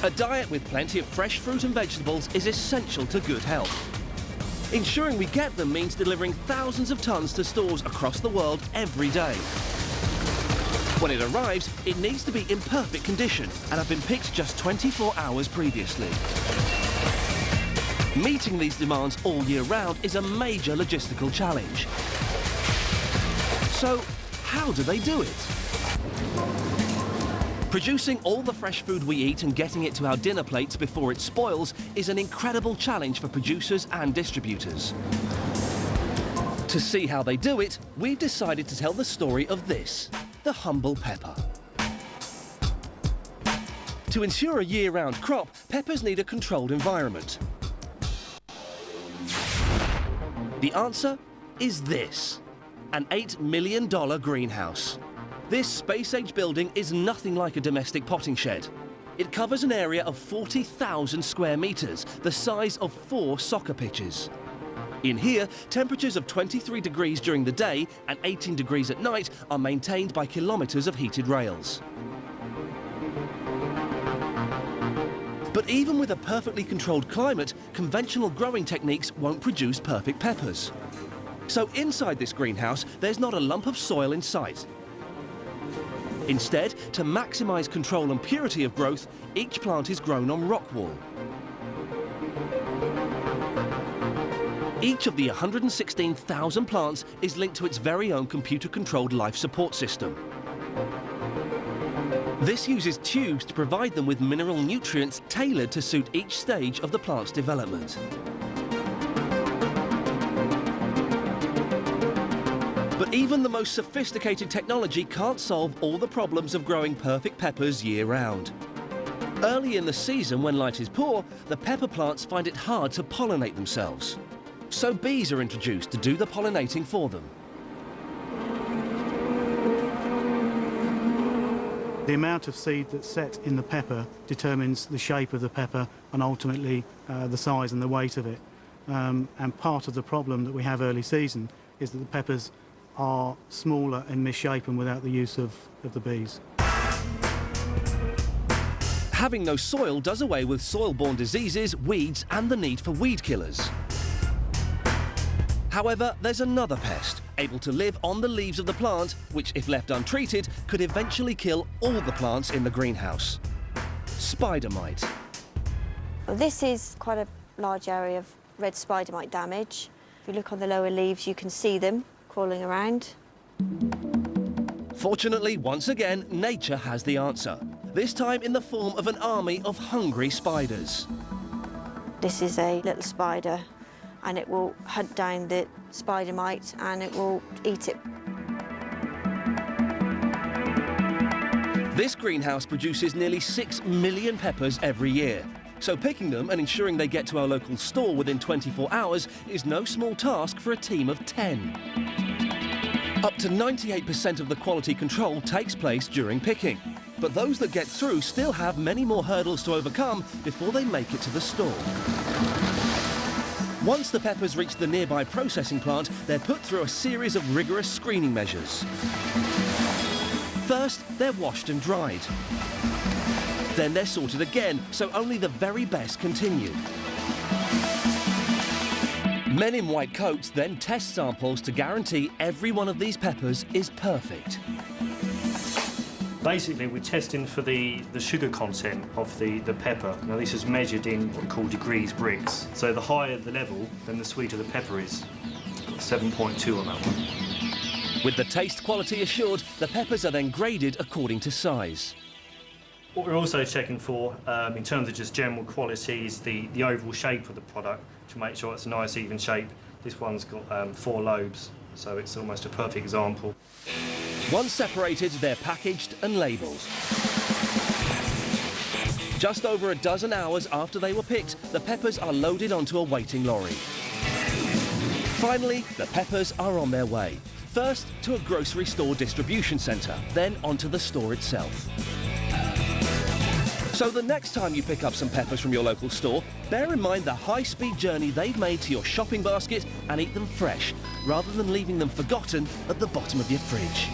A diet with plenty of fresh fruit and vegetables is essential to good health. Ensuring we get them means delivering thousands of tons to stores across the world every day. When it arrives, it needs to be in perfect condition and have been picked just 24 hours previously. Meeting these demands all year round is a major logistical challenge. So, how do they do it? Producing all the fresh food we eat and getting it to our dinner plates before it spoils is an incredible challenge for producers and distributors. To see how they do it, we've decided to tell the story of this, the humble pepper. To ensure a year-round crop, peppers need a controlled environment. The answer is this, an $8 million greenhouse. This space-age building is nothing like a domestic potting shed. It covers an area of 40,000 square meters, the size of 4 soccer pitches. In here, temperatures of 23 degrees during the day and 18 degrees at night are maintained by kilometers of heated rails. But even with a perfectly controlled climate, conventional growing techniques won't produce perfect peppers. So inside this greenhouse, there's not a lump of soil in sight. Instead, to maximize control and purity of growth, each plant is grown on rock wool. Each of the 116,000 plants is linked to its very own computer-controlled life support system. This uses tubes to provide them with mineral nutrients tailored to suit each stage of the plant's development. But even the most sophisticated technology can't solve all the problems of growing perfect peppers year-round. Early in the season, when light is poor, the pepper plants find it hard to pollinate themselves. So bees are introduced to do the pollinating for them. The amount of seed that's set in the pepper determines the shape of the pepper and ultimately the size and the weight of it. And part of the problem that we have early season is that the peppers are smaller and misshapen without the use of the bees. Having no soil does away with soil-borne diseases, weeds and the need for weed killers. However, there's another pest, able to live on the leaves of the plant, which, if left untreated, could eventually kill all the plants in the greenhouse. Spider mite. This is quite a large area of red spider mite damage. If you look on the lower leaves, you can see them crawling around. Fortunately, once again, nature has the answer. This time in the form of an army of hungry spiders. This is a little spider, and it will hunt down the spider mite and it will eat it. This greenhouse produces nearly 6 million peppers every year. So picking them and ensuring they get to our local store within 24 hours is no small task for a team of 10. Up to 98% of the quality control takes place during picking. But those that get through still have many more hurdles to overcome before they make it to the store. Once the peppers reach the nearby processing plant, they're put through a series of rigorous screening measures. First, they're washed and dried. Then they're sorted again, so only the very best continue. Men in white coats then test samples to guarantee every one of these peppers is perfect. Basically, we're testing for the sugar content of the pepper. Now, this is measured in what we call degrees Briggs. So the higher the level, then the sweeter the pepper is. It's got 7.2 on that one. With the taste quality assured, the peppers are then graded according to size. What we're also checking for, in terms of just general quality, is the overall shape of the product to make sure it's a nice, even shape. This one's got 4 lobes, so it's almost a perfect example. Once separated, they're packaged and labelled. Just over a dozen hours after they were picked, the peppers are loaded onto a waiting lorry. Finally, the peppers are on their way. First to a grocery store distribution centre, then onto the store itself. So the next time you pick up some peppers from your local store, bear in mind the high-speed journey they've made to your shopping basket and eat them fresh, rather than leaving them forgotten at the bottom of your fridge.